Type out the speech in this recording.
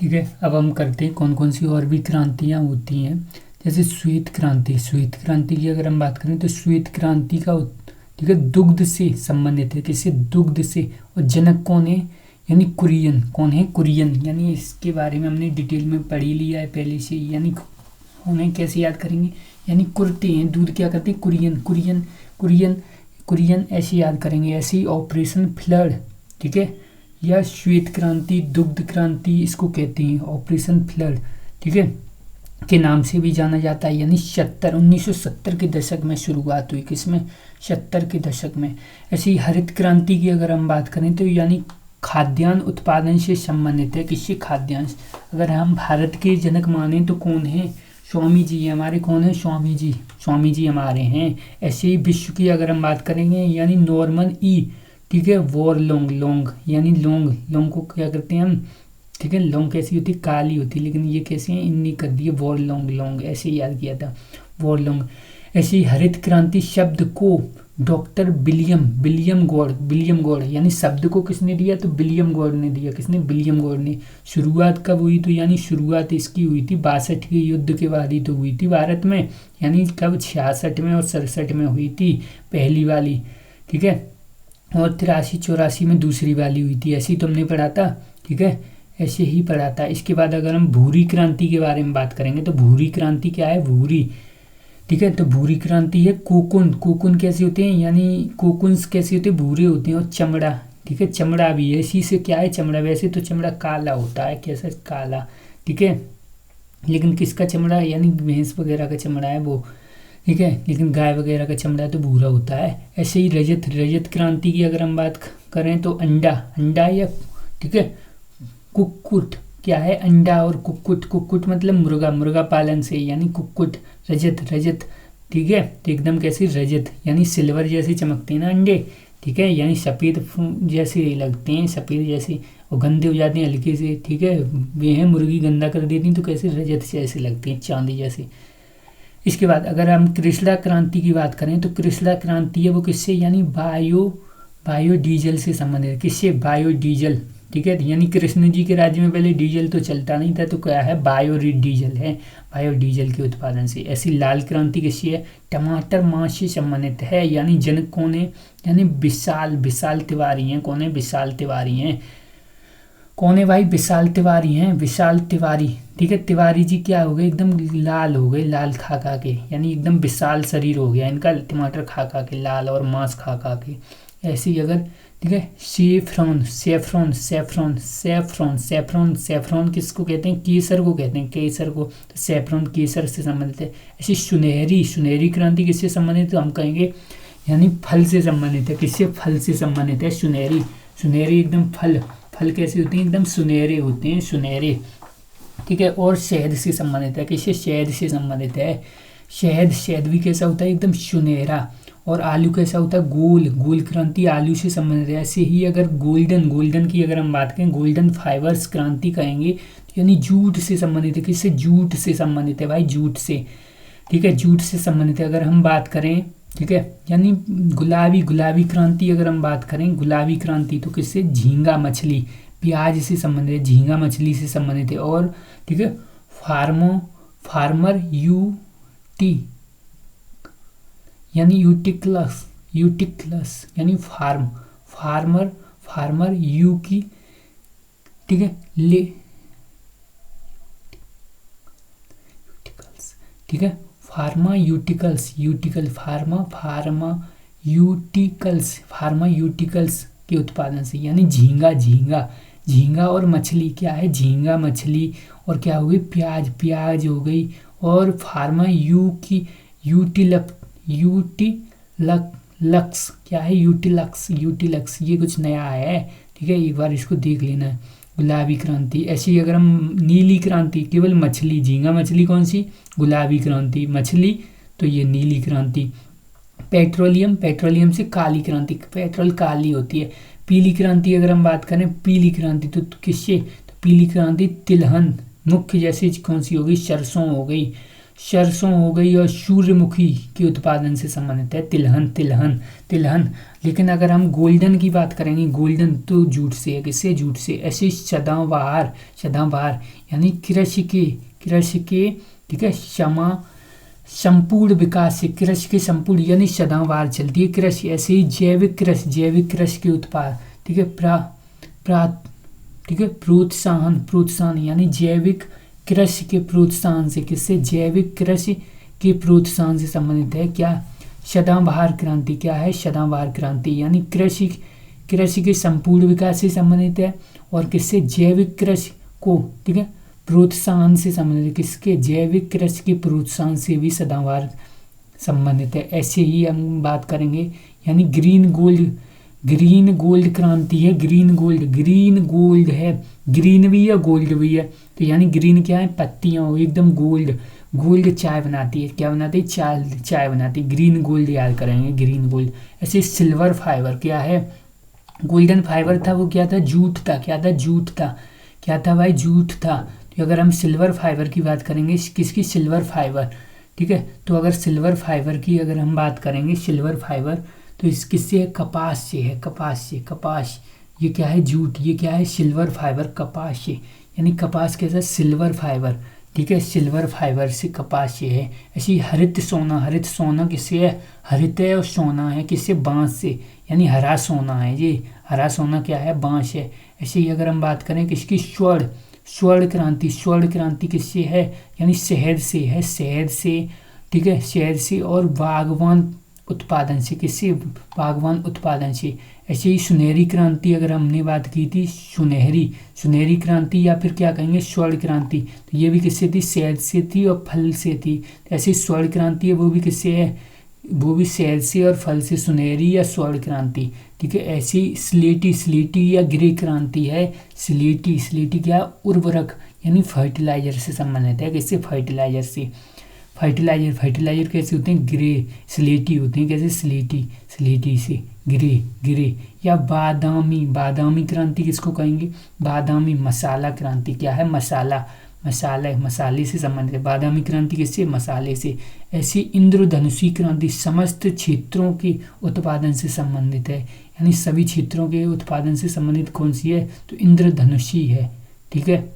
ठीक है, अब हम करते हैं कौन कौन सी और भी क्रांतियाँ होती हैं। जैसे श्वेत क्रांति, श्वेत क्रांति की अगर हम बात करें तो श्वेत क्रांति का ठीक है दुग्ध से संबंधित है। किससे? दुग्ध से। और जनक कौन है? यानी कुरियन। कौन है? कुरियन। यानी इसके बारे में हमने डिटेल में पढ़ ही लिया है पहले से। यानी उन्हें कैसे याद करेंगे? यानी कुरते हैं दूध, क्या करते हैं? कुरियन कुरियन कुरियन कुरियन ऐसे याद करेंगे। ऐसे ही ऑपरेशन फ्लड, ठीक है, या श्वेत क्रांति, दुग्ध क्रांति इसको कहते हैं, ऑपरेशन फ्लड, ठीक है, के नाम से भी जाना जाता है। यानी 1970 के दशक में शुरुआत हुई। किसमें? 70 के दशक में। ऐसे ही हरित क्रांति की अगर हम बात करें तो यानी खाद्यान्न उत्पादन से संबंधित है। किससे? खाद्यान्न। अगर हम भारत के जनक माने तो कौन है? स्वामी जी हमारे। कौन है? स्वामी जी। स्वामी जी हमारे हैं। ऐसे ही विश्व की अगर हम बात करेंगे यानी नॉर्मन ई, ठीक है, वोरलोंग, लोंग यानी लोंग, लोंग को क्या करते हैं हम? ठीक है, लोंग कैसी होती है? काली होती है, लेकिन ये कैसे है? इन्नी कर दी है, वोरलोंग, लोंग ऐसे याद किया था, वोरलोंग। ऐसे ही हरित क्रांति शब्द को डॉक्टर विलियम गॉड यानी शब्द को किसने दिया? तो विलियम गॉड ने दिया। किसने? विलियम गॉड ने। शुरुआत कब हुई? तो यानी शुरुआत इसकी हुई थी 62 के युद्ध के बाद ही तो हुई थी भारत में। यानी कब? 66 में और 67 में हुई थी पहली वाली, ठीक है, और 83-84 में दूसरी वाली हुई थी। ऐसे ही तुमने पढ़ा था, ठीक है, ऐसे ही पढ़ा था। इसके बाद अगर हम भूरी क्रांति के बारे में बात करेंगे तो भूरी क्रांति क्या है? भूरी, ठीक है, तो भूरी क्रांति है कोकुन। कोकुन कैसे होते हैं? यानी कोकुन्स कैसे होते हैं? भूरे होते हैं। और चमड़ा, ठीक है, चमड़ा भी है। इसी से क्या है? चमड़ा। वैसे तो चमड़ा काला होता है, कैसा? काला, ठीक है, लेकिन किसका चमड़ा? यानी भैंस वगैरह का चमड़ा है वो, ठीक है, लेकिन गाय वगैरह का चमड़ा तो भूरा होता है। ऐसे ही रजत क्रांति की अगर हम बात करें तो अंडा या, ठीक है, कुक्कुट, क्या है? अंडा और कुक्कुट मतलब मुर्गा पालन से, यानी कुक्कुट। रजत, ठीक है, तो एकदम कैसे? रजत यानी सिल्वर जैसे चमकते हैं ना अंडे, ठीक है, यानी सफ़ेद जैसे लगते हैं, सफ़ेद जैसे, और गंदे हो जाते हैं हल्के से, ठीक है, वे हैं मुर्गी गंदा कर देती हैं तो कैसे? रजत से ऐसे लगते हैं, चांदी जैसे। इसके बाद अगर हम कृष्णा क्रांति की बात करें तो कृष्णा क्रांति है वो किससे? यानी बायोडीजल से संबंधित है। किससे? बायोडीजल, ठीक है, यानी कृष्ण जी के राज्य में पहले डीजल तो चलता नहीं था, तो क्या है? बायोडीजल है, बायोडीजल के उत्पादन से। ऐसी लाल क्रांति किससे है? टमाटर मांस से संबंधित है। यानी जनक कौन है? यानी विशाल तिवारी हैं। कौन है? विशाल तिवारी हैं। कौन है भाई? विशाल तिवारी हैं, विशाल तिवारी, ठीक है। तिवारी जी क्या हो गए? एकदम लाल हो गए, लाल खा के, यानी एकदम विशाल शरीर हो गया इनका, टमाटर खा के, लाल और मांस खा के। ऐसे ही अगर, ठीक है, सेफ्रॉन किसको कहते हैं? केसर को कहते हैं, केसर को। तो सेफ्रॉन केसर से संबंधित है। ऐसी सुनहरी क्रांति किससे संबंधित है? तो हम कहेंगे यानी फल से संबंधित है। किससे? फल से संबंधित है। सुनहरी एकदम फल कैसे होते हैं? एकदम सुनहरे होते हैं, सुनहरे, ठीक है। और शहद से संबंधित है। किससे? शहद से संबंधित है। शहद भी कैसा होता है? एकदम सुनहरा। और आलू कैसा होता है? गोल क्रांति आलू से संबंधित है। ऐसे ही अगर गोल्डन की अगर हम बात करें, गोल्डन फाइबर्स क्रांति कहेंगे, यानी जूट से संबंधित है। किससे? जूट से संबंधित है भाई, जूट से, ठीक है, जूट से संबंधित है। अगर हम बात करें, ठीक है, यानी गुलाबी क्रांति अगर हम बात करें, गुलाबी क्रांति तो किससे? झींगा मछली, प्याज से संबंधित है, झींगा मछली से संबंधित है। और ठीक है, फार्मर यानी यूटिक्लस यानी फार्मर यू की, ठीक है, ठीक है, फार्मायूटिकल्स के उत्पादन से, यानी झींगा और मछली क्या है? झींगा मछली, और क्या हो गई? प्याज हो गई। और फार्मा यूटिलक्स क्या है? यूटिलक्स ये कुछ नया है, ठीक है, एक बार इसको देख लेना है। गुलाबी क्रांति। ऐसी अगर हम नीली क्रांति, केवल मछली, झींगा मछली कौन सी? गुलाबी क्रांति। मछली तो ये नीली क्रांति। पेट्रोलियम से काली क्रांति, पेट्रोल काली होती है। पीली क्रांति अगर हम बात करें, पीली क्रांति तो किससे? तो पीली क्रांति तिलहन मुख्य जैसे कौन सी हो गई? सरसों हो गई, सरसों हो गई और सूर्यमुखी के उत्पादन से संबंधित है। तिलहन तिलहन तिलहन। लेकिन अगर हम गोल्डन की बात करेंगे, गोल्डन तो जूट से है, किससे? जूट से। ऐसे सदाबहार, सदाबहार यानी कृषि के ठीक है संपूर्ण विकास से, कृषि के संपूर्ण यानी सदाबहार चलती है कृषि। ऐसे ही जैविक कृषि के उत्पाद ठीक है ठीक है प्रोत्साहन यानी जैविक कृषि के प्रोत्साहन से, किससे? जैविक कृषि के प्रोत्साहन से संबंधित है क्या? सदाबहार क्रांति। क्या है? सदाबहार क्रांति यानी कृषि के संपूर्ण विकास से संबंधित है। और किससे? जैविक कृषि को ठीक है प्रोत्साहन से संबंधित है। किसके? जैविक कृषि के प्रोत्साहन से भी सदाबहार संबंधित है। ऐसे ही हम बात करेंगे यानी ग्रीन गोल्ड क्रांति है। ग्रीन गोल्ड है, ग्रीन भी है गोल्ड भी है। तो यानी ग्रीन क्या है? पत्तियां हो एकदम गोल्ड चाय बनाती है। क्या बनाती है? चाय बनाती है। ग्रीन गोल्ड याद करेंगे, ग्रीन गोल्ड। ऐसे सिल्वर फाइबर क्या है? गोल्डन फाइबर था, वो क्या था? जूट था। क्या था? जूट था। क्या था भाई? जूट था। तो अगर हम सिल्वर फाइबर की बात करेंगे, किसकी? सिल्वर फाइबर ठीक है। तो अगर सिल्वर फाइबर की अगर हम बात करेंगे, सिल्वर फाइबर तो इस किससे है? कपास से है। कपास ये क्या है? जूट। ये क्या है? सिल्वर फाइबर कपास से, यानी कपास के साथ सिल्वर फाइबर ठीक है। सिल्वर फाइबर से कपास से है। ऐसी हरित सोना किससे है? हरित है और सोना है किससे? बांस से, यानी हरा सोना है। ये हरा सोना क्या है? बांस है। ऐसे ही अगर हम बात करें किसकी? स्वर्ण क्रांति किससे है? यानी शहद से है। शहद से ठीक है, शहद से और बागवान उत्पादन से। किससे? बागवान उत्पादन से। ऐसे ही सुनहरी क्रांति अगर हमने बात की थी, सुनहरी क्रांति या फिर क्या कहेंगे? स्वर्ण क्रांति। तो ये भी किससे थी? शहद से थी और फल से थी। ऐसे स्वर्ण क्रांति है, वो भी किससे है? वो भी शहद से और फल से, सुनहरी या स्वर्ण क्रांति ठीक है। ऐसी स्लेटी या ग्रे क्रांति है। स्लेटी क्या? उर्वरक यानी फर्टिलाइजर से संबंधित है। किससे? फर्टिलाइजर से। फर्टिलाइजर कैसे होते हैं? ग्रे स्लेटी होते हैं। कैसे? स्लेटी से ग्रे। या बादामी क्रांति किसको कहेंगे? बादामी मसाला क्रांति। क्या है? मसाले से संबंधित है। बादामी क्रांति किससे? मसाले से। ऐसी इंद्रधनुषी क्रांति समस्त क्षेत्रों के उत्पादन से संबंधित है, यानी सभी क्षेत्रों के उत्पादन से संबंधित कौन सी है? तो इंद्रधनुषी है ठीक है।